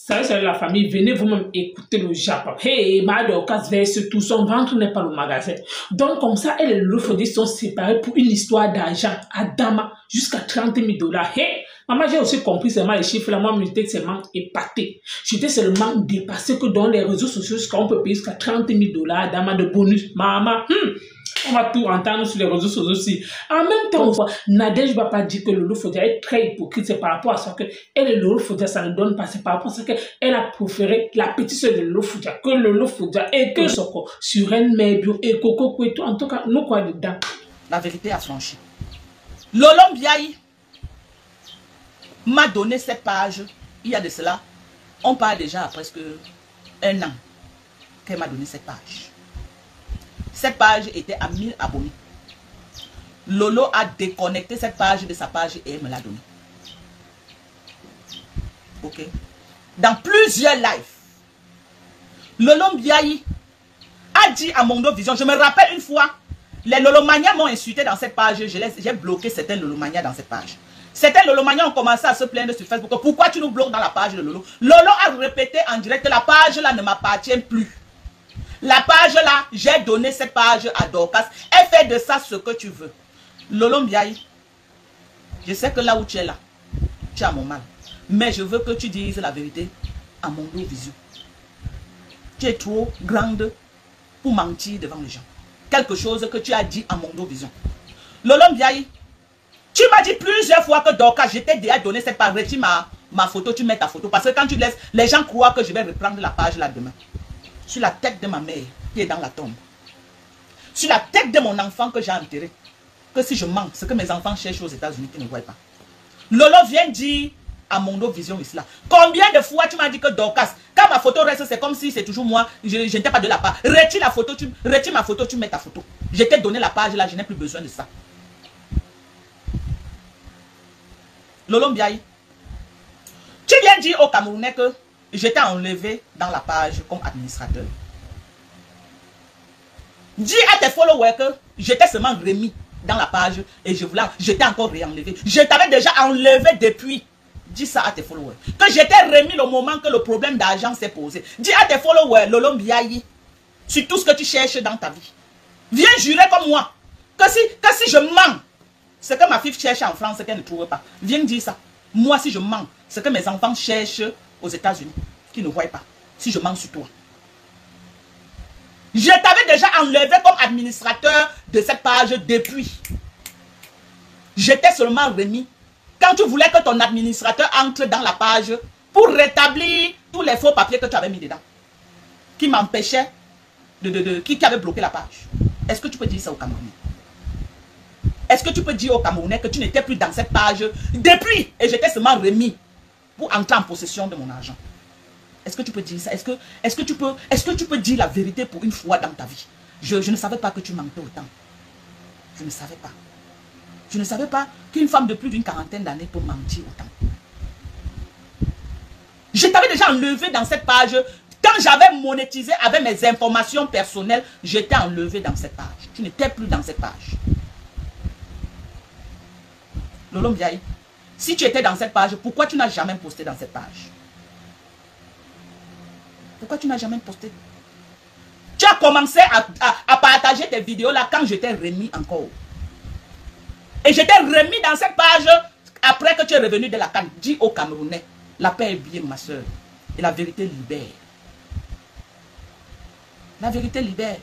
Ça, c'est la famille. Venez vous-même écouter le Japon. Hey, Dorcas verse tout. Son ventre n'est pas le magasin. Donc, comme ça, elle et le Fodé sont séparés pour une histoire d'argent à Dama jusqu'à 30 000 $. Hey, maman, j'ai aussi compris seulement les chiffres. Là, moi, j'étais seulement épatée. J'étais seulement dépassée que dans les réseaux sociaux, on peut payer jusqu'à 30 000 $ à Dama de bonus. Maman, on va tout entendre sur les réseaux sociaux aussi. En même temps, Nadège ne va pas dire que Lolo Fodia est très hypocrite. C'est par rapport à ça que elle et Lolo Fodia, ça ne donne pas. C'est par rapport à ça qu'elle a préféré la petite soeur de Lolo Fodia, que Lolo Fodia et que Soko, sur un Mebio et Coco Kweto. En tout cas, nous quoi dedans. La vérité a franchi. Lolo Mbiaye m'a donné cette page. Il y a de cela, on parle déjà à presque 1 an qu'elle m'a donné cette page. Cette page était à 1000 abonnés. Lolo a déconnecté cette page de sa page et elle me l'a donnée. Ok. Dans plusieurs lives, Lolo Mbiaye a dit à Mondo Vision, je me rappelle une fois, les Lolomanias m'ont insulté dans cette page, j'ai bloqué certains Lolomanias dans cette page. Certains Lolomanias ont commencé à se plaindre sur Facebook. Pourquoi tu nous bloques dans la page de Lolo? Lolo a répété en direct que la page là ne m'appartient plus. La page là, j'ai donné cette page à Dorcas. Elle fait de ça ce que tu veux. Lolo Mbiaye, je sais que là où tu es là, tu as mon mal. Mais je veux que tu dises la vérité à Mondo Vision. Tu es trop grande pour mentir devant les gens. Quelque chose que tu as dit à Mondo Vision. Lolo Mbiaye, tu m'as dit plusieurs fois que Dorcas, je t'ai déjà donné cette page. Retire ma photo, tu mets ta photo. Parce que quand tu laisses, les gens croient que je vais reprendre la page là demain. Sur la tête de ma mère qui est dans la tombe. Sur la tête de mon enfant que j'ai enterré. Que si je mens, ce que mes enfants cherchent aux États-Unis qui ne voient pas. Lolo vient dire à Mondo Vision Islam. Combien de fois tu m'as dit que Dorcas, quand ma photo reste, c'est comme si c'est toujours moi, je n'étais pas de la part. Retire la photo, retire ma photo, tu mets ta photo. Je t'ai donné la page là, je n'ai plus besoin de ça. Lolo Mbiaye, tu viens dire aux Camerounais que j'étais enlevé dans la page comme administrateur. Dis à tes followers que j'étais seulement remis dans la page et j'étais encore réenlevé. Je t'avais déjà enlevé depuis. Dis ça à tes followers. Que j'étais remis le moment que le problème d'argent s'est posé. Dis à tes followers, Lolo Mbiaye, sur tout ce que tu cherches dans ta vie. Viens jurer comme moi. Que si je mens, ce que ma fille cherche en France, qu'elle ne trouve pas. Viens dire ça. Moi, si je mens, ce que mes enfants cherchent aux États-Unis, qui ne voient pas, si je mens sur toi. Je t'avais déjà enlevé comme administrateur de cette page depuis. J'étais seulement remis. Quand tu voulais que ton administrateur entre dans la page pour rétablir tous les faux papiers que tu avais mis dedans, qui m'empêchaient qui avait bloqué la page. Est-ce que tu peux dire ça aux Camerounais? Est-ce que tu peux dire aux Camerounais que tu n'étais plus dans cette page depuis et j'étais seulement remis pour entrer en possession de mon argent? Est-ce que tu peux dire ça? Est-ce que tu peux dire la vérité pour une fois dans ta vie? Je ne savais pas que tu mentais autant. Je ne savais pas. Je ne savais pas qu'une femme de plus d'une quarantaine d'années peut mentir autant. Je t'avais déjà enlevé dans cette page. Quand j'avais monétisé avec mes informations personnelles, j'étais enlevé dans cette page. Tu n'étais plus dans cette page. Lolo Mbiaye, si tu étais dans cette page, pourquoi tu n'as jamais posté dans cette page? Pourquoi tu n'as jamais posté? Tu as commencé à partager tes vidéos là quand j'étais remis encore. Et j'étais remis dans cette page après que tu es revenu de la Cannes. Dis aux Camerounais, la paix est bien ma soeur. Et la vérité libère. La vérité libère.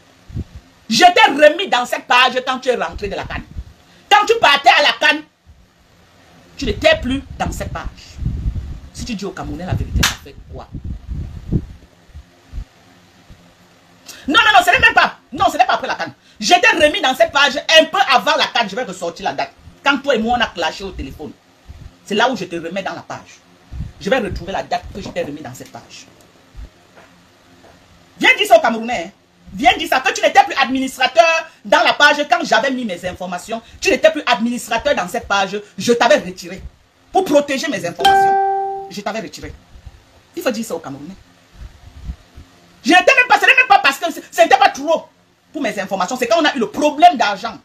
J'étais remis dans cette page quand tu es rentré de la Cannes. Quand tu partais à la Cannes, tu n'étais plus dans cette page. Si tu dis aux Camerounais la vérité, ça fait quoi? Non, non, non, ce n'est même pas. Non, ce n'est pas après la Cannes. J'étais remis dans cette page un peu avant la Cannes. Je vais ressortir la date. Quand toi et moi, on a clashé au téléphone. C'est là où je te remets dans la page. Je vais retrouver la date que je t'ai remis dans cette page. Viens dire ça aux Camerounais. Hein. Viens dire ça, que tu n'étais plus administrateur dans la page quand j'avais mis mes informations. Tu n'étais plus administrateur dans cette page. Je t'avais retiré. Pour protéger mes informations. Je t'avais retiré. Il faut dire ça aux Camerounais. Je n'étais même pas, ce n'est même pas parce que ce n'était pas trop pour mes informations. C'est quand on a eu le problème d'argent.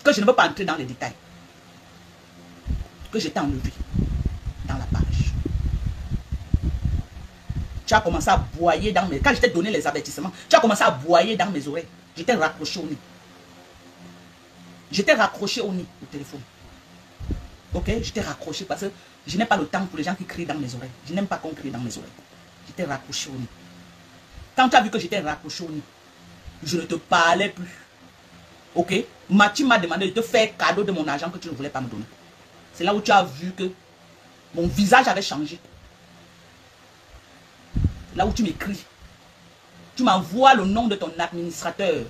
Que je ne veux pas entrer dans les détails. Que j'étais enlevé. Tu as commencé à boyer dans mes... Quand je t'ai donné les avertissements, tu as commencé à boyer dans mes oreilles. J'étais raccroché au nez. J'étais raccroché au nez, au téléphone. Ok? J'étais raccroché parce que je n'ai pas le temps pour les gens qui crient dans mes oreilles. Je n'aime pas qu'on crie dans mes oreilles. J'étais raccroché au nez. Quand tu as vu que j'étais raccroché au nez, je ne te parlais plus. Ok? Mathieu m'a demandé de te faire cadeau de mon argent que tu ne voulais pas me donner. C'est là où tu as vu que mon visage avait changé. Là où tu m'écris. Tu m'envoies le nom de ton administrateur.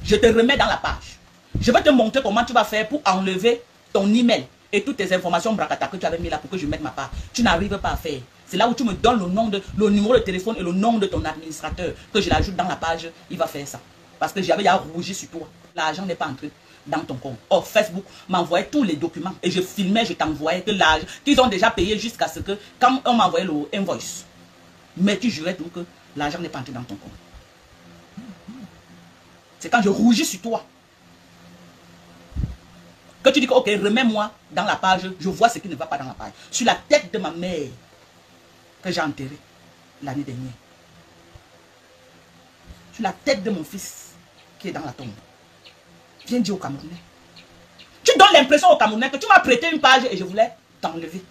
Je te remets dans la page. Je vais te montrer comment tu vas faire pour enlever ton email et toutes tes informations bracata que tu avais mis là pour que je mette ma part. Tu n'arrives pas à faire. C'est là où tu me donnes le numéro de téléphone et le nom de ton administrateur que je l'ajoute dans la page. Il va faire ça. Parce que j'avais rougi sur toi. L'argent n'est pas entré dans ton compte. Or, Facebook m'envoyait tous les documents et je filmais, je t'envoyais que l'argent qu'ils ont déjà payé jusqu'à ce que, quand on m'envoyait le invoice, mais tu jurais tout que l'argent n'est pas entré dans ton compte. C'est quand je rougis sur toi que tu dis que, ok, remets-moi dans la page, je vois ce qui ne va pas dans la page. Sur la tête de ma mère que j'ai enterrée l'année dernière. Sur la tête de mon fils qui est dans la tombe. Viens dire au Camerounais. Tu donnes l'impression au Camerounais que tu m'as prêté une page et je voulais t'enlever.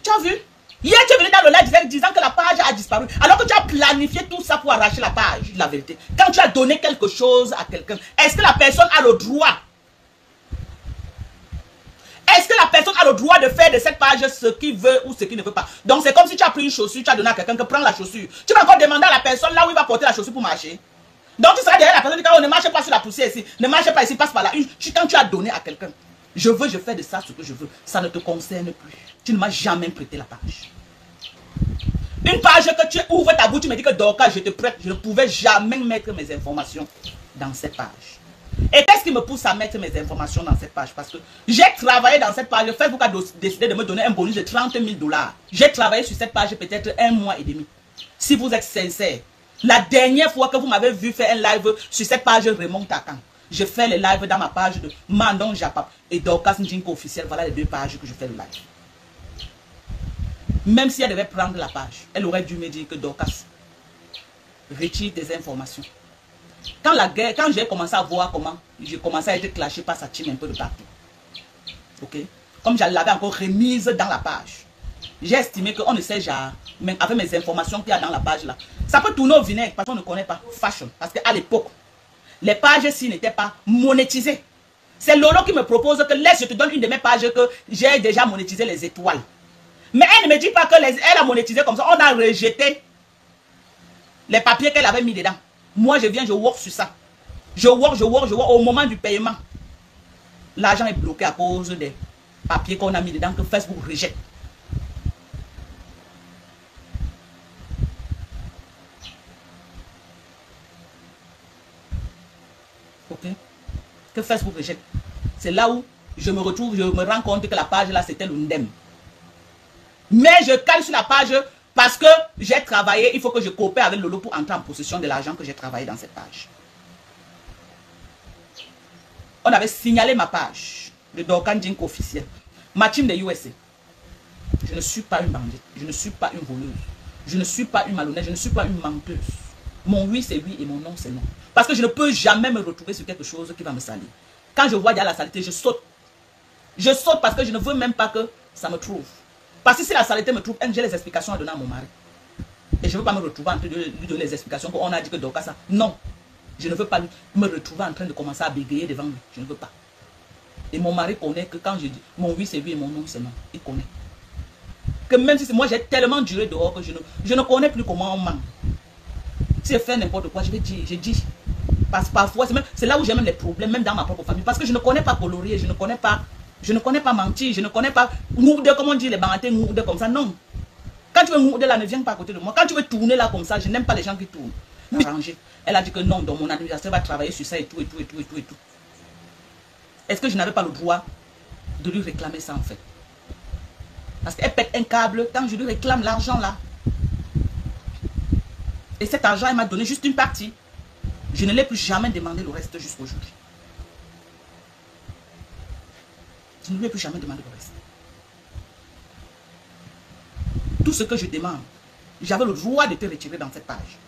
Tu as vu? Hier, tu es venu dans le live disant que la page a disparu. Alors que tu as planifié tout ça pour arracher la page. La vérité. Quand tu as donné quelque chose à quelqu'un, est-ce que la personne a le droit? Est-ce que la personne a le droit de faire de cette page ce qu'il veut ou ce qu'il ne veut pas? Donc c'est comme si tu as pris une chaussure, tu as donné à quelqu'un que prends la chaussure. Tu vas encore demander à la personne là où il va porter la chaussure pour marcher. Donc tu seras derrière la personne qui dit oh, ne marche pas sur la poussière ici, ne marche pas ici, passe par là. Quand tu as donné à quelqu'un, je fais de ça ce que je veux. Ça ne te concerne plus. Tu ne m'as jamais prêté la page. Une page que tu ouvres ta bouche, tu me dis que Dorcas, je te prête. Je ne pouvais jamais mettre mes informations dans cette page. Et qu'est-ce qui me pousse à mettre mes informations dans cette page? Parce que j'ai travaillé dans cette page. Facebook a décidé de me donner un bonus de 30 000 $. J'ai travaillé sur cette page peut-être 1 mois et demi. Si vous êtes sincère, la dernière fois que vous m'avez vu faire un live sur cette page remonte à quand? Je fais les lives dans ma page de Mandon Japap et Dorcas Ndjinko officiel. Voilà les 2 pages que je fais le live. Même si elle devait prendre la page, elle aurait dû me dire que Dorcas, retire tes informations. Quand la guerre, quand j'ai commencé à voir comment j'ai commencé à être clashé par sa team un peu de partout. Ok? Comme je l'avais encore remise dans la page. J'ai estimé qu'on ne sait jamais, mais avec mes informations qu'il y a dans la page là, ça peut tourner au vinaigre parce qu'on ne connaît pas fashion. Parce qu'à l'époque, les pages-ci n'étaient pas monétisées. C'est Lolo qui me propose que laisse, je te donne une de mes pages que j'ai déjà monétisé les étoiles. Mais elle ne me dit pas qu'elle a monétisé comme ça. On a rejeté les papiers qu'elle avait mis dedans. Moi, je viens, je work sur ça. Je work. Au moment du paiement, l'argent est bloqué à cause des papiers qu'on a mis dedans que Facebook rejette. Ok? Que Facebook rejette. C'est là où je me retrouve, je me rends compte que la page là, c'était le NDEM. Mais je cale sur la page parce que j'ai travaillé, il faut que je coopère avec Lolo pour entrer en possession de l'argent que j'ai travaillé dans cette page. On avait signalé ma page, le Dorcas Ndjinko officiel. Ma team de USA. Je ne suis pas une bandite, je ne suis pas une voleuse, je ne suis pas une malhonnête, je ne suis pas une menteuse. Mon oui c'est oui et mon non c'est non. Parce que je ne peux jamais me retrouver sur quelque chose qui va me salir. Quand je vois déjà la saleté, je saute. Je saute parce que je ne veux même pas que ça me trouve. Parce que si la saleté me trouve, j'ai les explications à donner à mon mari. Et je ne veux pas me retrouver en train de lui donner les explications qu'on a dit que Dorcas ça. Non. Je ne veux pas me retrouver en train de commencer à bégayer devant lui. Je ne veux pas. Et mon mari connaît que quand je dis mon oui c'est oui et mon non c'est non. Il connaît. Que même si moi j'ai tellement duré dehors que je ne connais plus comment on ment. Si je fais n'importe quoi, je vais dire, je dis. Parce que parfois, c'est là où j'ai même les problèmes, même dans ma propre famille. Parce que je ne connais pas colorier, je ne connais pas mentir, je ne connais pas ngourde, comme on dit les bantés, ngourde comme ça. Non. Quand tu veux ngourde là, ne viens pas à côté de moi. Quand tu veux tourner là comme ça, je n'aime pas les gens qui tournent. Arranger. Elle a dit que non, donc mon administrateur va travailler sur ça et tout. Est-ce que je n'avais pas le droit de lui réclamer ça en fait? Parce qu'elle pète un câble quand je lui réclame l'argent là. Et cet argent, elle m'a donné juste une partie. Je ne l'ai plus jamais demandé le reste jusqu'à aujourd'hui. Je ne lui ai plus jamais demandé le reste. tout ce que je demande, j'avais le droit de te retirer dans cette page.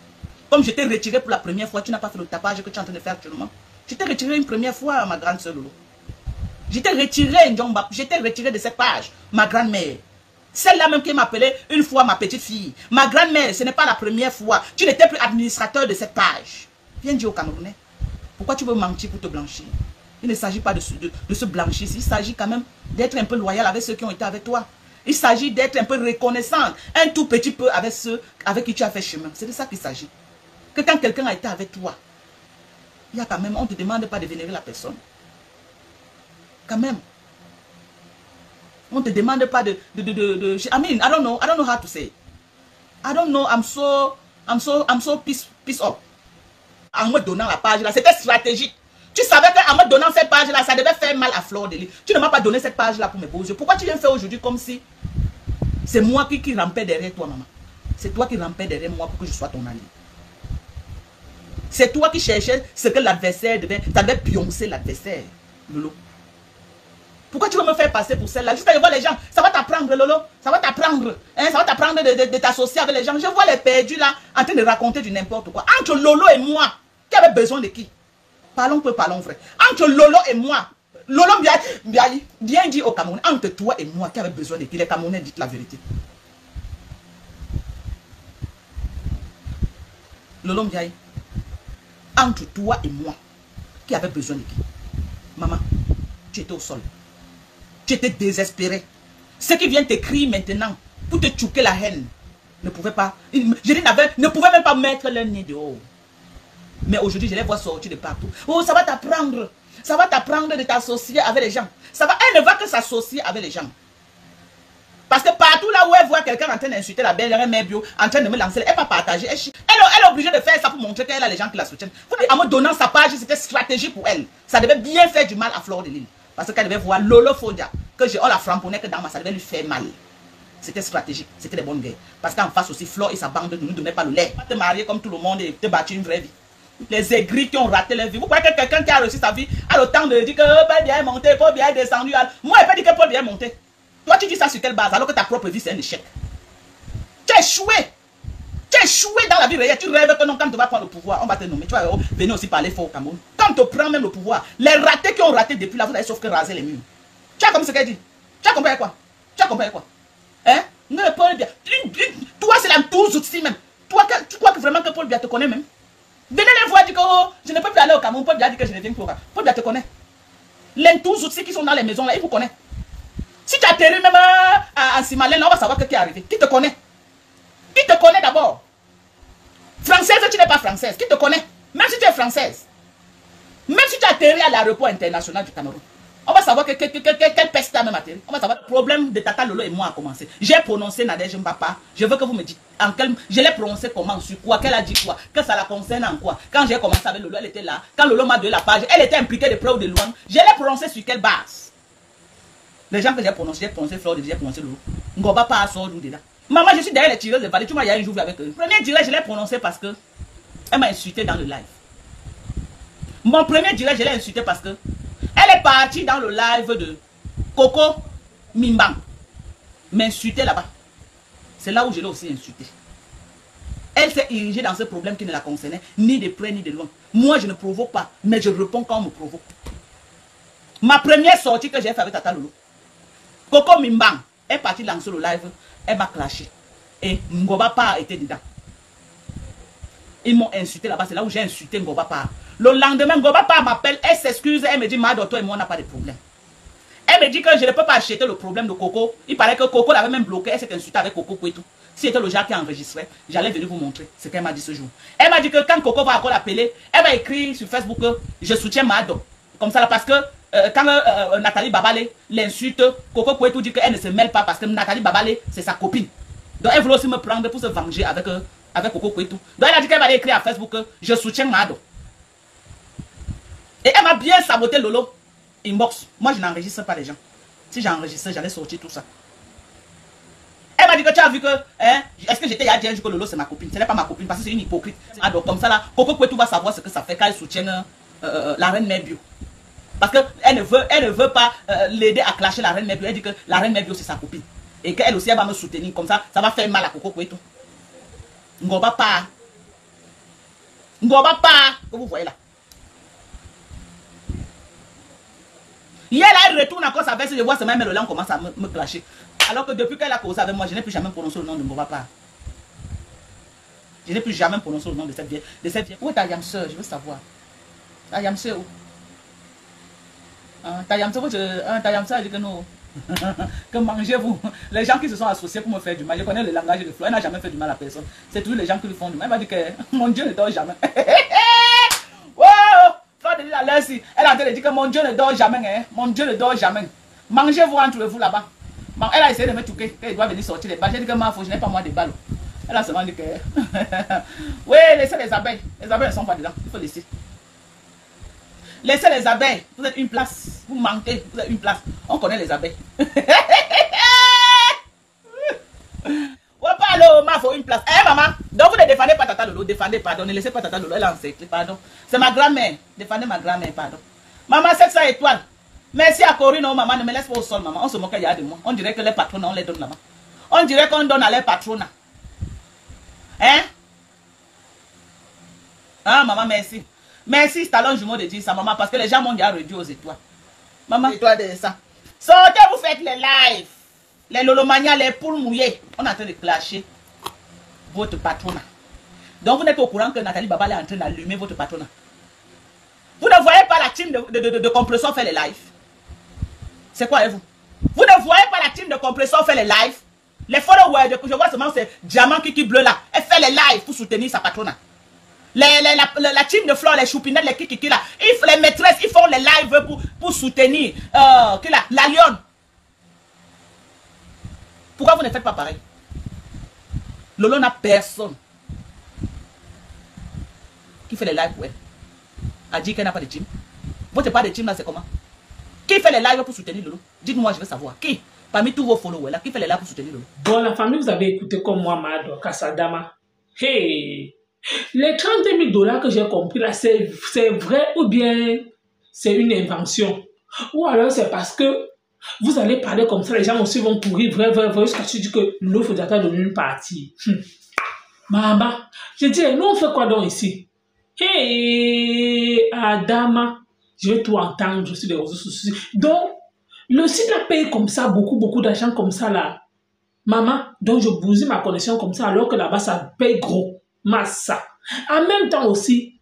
Comme je t'ai retiré pour la première fois, tu n'as pas fait le tapage que tu es en train de faire actuellement. Je t'ai retiré une première fois, ma grande sœur Lolo. Je t'ai retiré, Ndjomba, je t'ai retiré de cette page, ma grand-mère. Celle-là même qui m'appelait une fois ma petite fille. Ma grand-mère, ce n'est pas la première fois. Tu n'étais plus administrateur de cette page. Viens dire au Camerounais. Pourquoi tu veux mentir pour te blanchir? Il ne s'agit pas de se blanchir. Il s'agit quand même d'être un peu loyal avec ceux qui ont été avec toi. Il s'agit d'être un peu reconnaissant. Un tout petit peu avec ceux avec qui tu as fait chemin. C'est de ça qu'il s'agit. Que quand quelqu'un a été avec toi, il y a quand même, on ne te demande pas de vénérer la personne. Quand même. On ne te demande pas I mean, I don't know how to say. I don't know, I'm so peace up. En me donnant la page là, c'était stratégique. Tu savais qu'en me donnant cette page là, ça devait faire mal à Fleur de Lys. Tu ne m'as pas donné cette page là pour mes beaux yeux. Pourquoi tu viens faire aujourd'hui comme si c'est moi qui rampais derrière toi, maman? C'est toi qui rampais derrière moi pour que je sois ton allié. C'est toi qui cherchais ce que l'adversaire devait. Tu devais pioncer l'adversaire, Lolo. Pourquoi tu veux me faire passer pour celle-là? Juste aller voir les gens. Ça va t'apprendre, Lolo. Ça va t'apprendre. Hein? Ça va t'apprendre de t'associer avec les gens. Je vois les perdus là, en train de raconter du n'importe quoi. Entre Lolo et moi, qui avait besoin de qui? Parlons peu, parlons vrai. Entre Lolo et moi, Lolo bien dit au Cameroun. Entre toi et moi, qui avait besoin de qui? Les Camerounais, dites la vérité. Lolo Mbiaye. Entre toi et moi, qui avait besoin de qui? Maman, tu étais au sol. Tu étais désespéré. Ceux qui viennent t'écrire maintenant pour te tchouquer la haine ne pouvaient pas, ne pouvaient même pas mettre leur nez dehors. Mais aujourd'hui, je les vois sortir de partout. Oh, ça va t'apprendre. Ça va t'apprendre de t'associer avec les gens. Elle ne va que s'associer avec les gens. Parce que partout là où elle voit quelqu'un en train d'insulter la belle mère bio, en train de me lancer, elle va partager. Elle est obligée de faire ça pour montrer qu'elle a les gens qui la soutiennent. En me donnant sa page, c'était stratégie pour elle. Ça devait bien faire du mal à Fleur de Lys. Parce qu'elle devait voir Lolo Fodia, que on la frapponnait que dans ma, ça devait lui faire mal. C'était stratégique, c'était des bonnes guerres. Parce qu'en face aussi, Fleur et sa bande ne nous donnaient pas le lait. Pas te marier comme tout le monde et te bâtir une vraie vie. Les aigris qui ont raté leur vie. Vous croyez que quelqu'un qui a réussi sa vie a le temps de dire que Paul Biya est monté, Paul Biya est descendu. Moi, je peux dire que Paul Biya est monté. Toi, tu dis ça sur quelle base alors que ta propre vie, c'est un échec? Tu as échoué. Tu as échoué dans la vie réelle. Tu rêves que non, quand tu vas prendre le pouvoir, on va te nommer. Tu vas venir aussi parler fort au Cameroun. Quand tu prends même le pouvoir, les ratés qui ont raté depuis là, vous n'avez sauf que raser les murs. Tu as compris ce qu'elle dit? Tu as compris quoi? Tu as compris quoi? Hein? Ne Paul Biya. Toi, c'est la touze aussi même. Toi, tu crois que vraiment que Paul Biya te connaît même? Venez les voir, dire que oh, je ne peux plus aller au Cameroun. Paul Biya dit que je ne viens plus au Cameroun. Paul Biya te connaît. Les touze aussi qui sont dans les maisons là, ils vous connaissent. Si tu atterris même à Simalène, on va savoir ce qui est arrivé. Qui te connaît? Qui te connaît d'abord? Française, tu n'es pas française. Qui te connaît? Même si tu es française. Même si tu atterris à l'aéroport international du Cameroun. On va savoir quelle peste t'as même atterri. On va savoir le problème de Tata Lolo et moi a commencé. J'ai prononcé Nadège Mbapa. Je veux que vous me dites en quel. Je l'ai prononcé comment, sur quoi, qu'elle a dit quoi, que ça la concerne en quoi. Quand j'ai commencé avec Lolo, elle était là. Quand Lolo m'a donné la page, elle était impliquée de près ou de loin. Je l'ai prononcé sur quelle base? Les gens que j'ai prononcé Fleur de Lys, j'ai prononcé Lolo. Ngoba pas sort d'où déjà. Maman, je suis derrière les tireuses de Vallée. Tu m'as un jour vu avec eux. Premier direct, je l'ai prononcé parce que elle m'a insulté dans le live. Mon premier direct, je l'ai insulté parce que elle est partie dans le live de Coco Mimbang. M'insulter là-bas. C'est là où je l'ai aussi insulté. Elle s'est érigée dans ce problème qui ne la concernait ni de près ni de loin. Moi, je ne provoque pas, mais je réponds quand on me provoque. Ma première sortie que j'ai fait avec Tata Lolo, Coco Mimbang est partie lancer le live, elle m'a clashé. Et Ngoba Pa était dedans. Ils m'ont insulté là-bas, c'est là où j'ai insulté Ngoba Pa. Le lendemain, Ngoba Pa m'appelle, elle s'excuse, elle me dit, Mado, toi et moi, on n'a pas de problème. Elle me dit que je ne peux pas acheter le problème de Coco. Il paraît que Coco l'avait même bloqué, elle s'est insultée avec Coco et tout. Si c'était le genre qui enregistrait, j'allais venir vous montrer ce qu'elle m'a dit ce jour. Elle m'a dit que quand Coco va encore l'appeler, elle va écrire sur Facebook que je soutiens Mado. Comme ça là, parce que quand Nathalie Babale l'insulte, Coco Kouetou dit qu'elle ne se mêle pas parce que Nathalie Babale, c'est sa copine. Donc elle voulait aussi me prendre pour se venger avec Coco Kouetou. Donc elle a dit qu'elle va aller écrire à Facebook que je soutiens Mado. Et elle m'a bien saboté Lolo. Inbox. Moi, je n'enregistre pas les gens. Si j'enregistrais, j'allais sortir tout ça. Elle m'a dit que tu as vu que, hein, est-ce que j'étais il y a 10 jours que Lolo c'est ma copine? Ce n'est pas ma copine parce que c'est une hypocrite. Donc comme ça là, Coco Kouetou va savoir ce que ça fait quand elle soutient la reine mère bio. Parce qu'elle ne veut pas l'aider à clasher la reine mère bio. Elle dit que la reine mère bio c'est sa copine. Et qu'elle aussi, elle va me soutenir. Comme ça va faire mal à Coco Koueto. Ngoba pas. Ngoba pas. Que vous voyez là. Hier, là, elle retourne encore sa veste. Je vois ce même le langue commence à me clasher. Alors que depuis qu'elle a causé avec moi, je n'ai plus jamais prononcé le nom de Ngoba pas. Je n'ai plus jamais prononcé le nom de cette vieille. Où est ta yamseur? Je veux savoir. Ta yamseur où? Ta yamseur, elle dit que non. Que mangez-vous. Les gens qui se sont associés pour me faire du mal. Je connais le langage de Flo. Elle n'a jamais fait du mal à personne. C'est toujours les gens qui lui font du mal. Elle m'a dit que mon Dieu ne dort jamais. Wow! Flo de la laisse. Elle a en train de dire que mon Dieu ne dort jamais. Hein? Mon Dieu ne dort jamais. Mangez-vous entre vous là-bas. Elle a essayé de me touquer. Elle doit venir sortir les balles. J'ai dit que je n'ai pas moi des balles. Elle a seulement dit que... Oui, laissez les abeilles. Les abeilles ne sont pas dedans. Il faut laisser. Laissez les abeilles. Vous êtes une place. Vous manquez. Vous êtes une place. On connaît les abeilles. Il faut une place. Eh maman, donc vous ne défendez pas Tata Lolo. Défendez, pardon. Ne laissez pas Tata Lolo. Elle a encerclé, pardon. C'est ma grand-mère. Défendez ma grand-mère, pardon. Maman, 700 étoiles. Merci à Corinne. Non, maman, ne me laisse pas au sol, maman. On se moque de moi. On dirait que les patrons, on les donne là-bas. On dirait qu'on donne à les patrons. Hein? Ah, maman, merci. Merci, c'est talon jumeau de dire ça, maman, parce que les gens m'ont déjà réduit aux étoiles. Maman, étoiles de ça. Sortez, vous faites les lives. Les lolomania, les poules mouillées. On est en train de clasher votre patronat. Donc, vous n'êtes pas au courant que Nathalie Baba est en train d'allumer votre patronat. Vous ne voyez pas la team de Compression faire les lives. C'est quoi, vous? Vous ne voyez pas la team de Compression faire les lives. Les followers, je vois seulement ces diamants qui bleu là. Elle fait les lives pour soutenir sa patronat. La team de Flore, les choupinettes, les kiki là. Les maîtresses, ils font les lives pour soutenir la lionne. Pourquoi vous ne faites pas pareil? Lolo n'a personne qui fait les lives pour elle. A dit qu'elle n'a pas de team. Votre part de team là, c'est comment? Qui fait les lives pour soutenir Lolo? Dites-moi, je veux savoir. Qui? Parmi tous vos followers là, qui fait les lives pour soutenir Lolo? Bon, la famille, vous avez écouté comme moi, Mado, Kassadama. Hey! Les 30 000 $ que j'ai compris là, c'est vrai ou bien c'est une invention? Ou alors c'est parce que vous allez parler comme ça, les gens aussi vont courir vrai, jusqu'à ce que l'eau faut déjà donner une partie. Maman, je dis, nous on fait quoi donc ici? Hey, Adama, je vais tout entendre sur les réseaux sociaux. Donc, le site a payé comme ça, beaucoup d'argent comme ça là. Maman, donc je bousille ma connexion comme ça, alors que là-bas ça paye gros. Massa. En même temps aussi,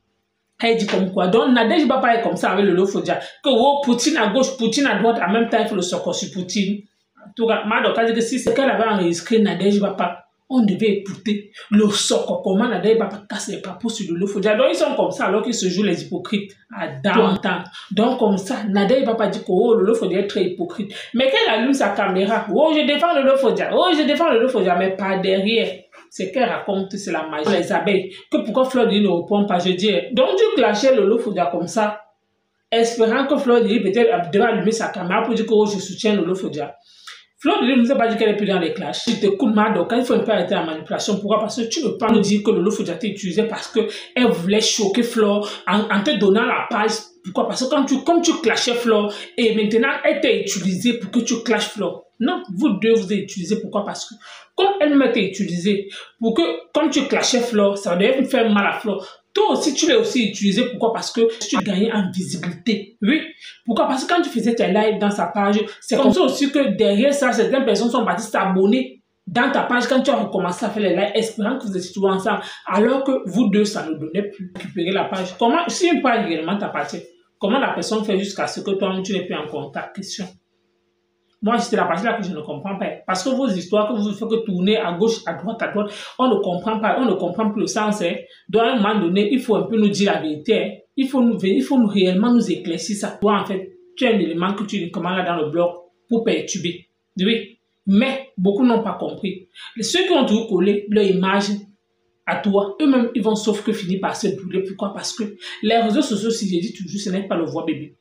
elle dit comme quoi. Donc, Nadège va pas être comme ça avec le Lofodja. Que oh, Poutine à gauche, Poutine à droite, en même temps, il faut le soccer sur Poutine. En tout cas, Mado, quand je dis que si c'est qu'elle avait enregistré Nadège va pas, on devait écouter le soccer. Comment Nadège va pas casser les papous sur le Lofodja. Donc, ils sont comme ça alors qu'ils se jouent les hypocrites à d'entendre. Donc, comme ça, Nadège va pas dire que oh, le Lofodja est très hypocrite. Mais qu'elle allume sa caméra, oh, je défends le Lofodja, oh, je défends le Lofodja, mais pas derrière. C'est qu'elle raconte, c'est la magie des abeilles. Que pourquoi Fleur de Lys ne répond pas, je dis. Donc tu clashais le Lofodja comme ça, espérant que Fleur de Lys peut-être devait allumer sa caméra pour dire que oh, je soutiens le Lofodja. Fleur de Lys ne nous a pas dit qu'elle est plus dans les clashs. Je t'écoute, Mado, quand il faut un peu arrêter la manipulation. Pourquoi? Parce que tu ne peux pas nous dire que le Lofodja t'est utilisé parce qu'elle voulait choquer Fleur en te donnant la page. Pourquoi? Parce que comme tu clashais Fleur et maintenant elle t'a utilisé pour que tu clashes Fleur. Non, vous deux vous êtes utilisés. Pourquoi? Parce que comme elle m'a été utilisée pour que, comme tu clashais Fleur, ça devait faire mal à Fleur. Toi aussi, tu l'as aussi utilisé. Pourquoi? Parce que tu gagnais en visibilité. Oui. Pourquoi? Parce que quand tu faisais tes lives dans sa page, c'est comme ça aussi que derrière ça, certaines personnes sont parties s'abonner dans ta page quand tu as recommencé à faire les lives, espérant que vous étiez toujours ensemble, alors que vous deux, ça ne donnait plus récupérer la page. Comment, si une page réellement t'appartient, comment la personne fait jusqu'à ce que toi, tu n'es plus en contact? Question. Moi, c'est la partie là que je ne comprends pas. Parce que vos histoires que vous faites que tourner à gauche, à droite, on ne comprend pas, on ne comprend plus le sens. Hein. Donc, à un moment donné, il faut un peu nous dire la vérité. Hein. Il faut réellement nous éclaircir ça. Toi, en fait, tu as un élément que tu recommandes là dans le blog pour perturber. Oui. Mais, beaucoup n'ont pas compris. Ceux qui ont toujours collé leur image à toi, eux-mêmes, ils vont sauf que finir par se brûler. Pourquoi? Parce que les réseaux sociaux, si je dis toujours, ce n'est pas le voix bébé.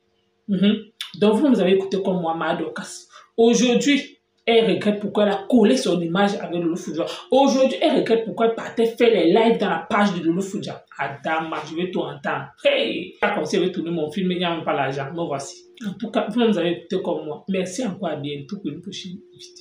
Donc, vous avez écouté comme moi, Mado. Aujourd'hui, elle regrette pourquoi elle a collé son image avec Lolo Fodja. Aujourd'hui, elle regrette pourquoi elle partait faire les lives dans la page de Lolo Fodja. Adama, je vais tout entendre. Hey! Comme si je vais tourner mon film, il n'y a même pas l'argent. Me voici. En tout cas, vous avez écouté comme moi. Merci encore, à bientôt pour une prochaine vidéo.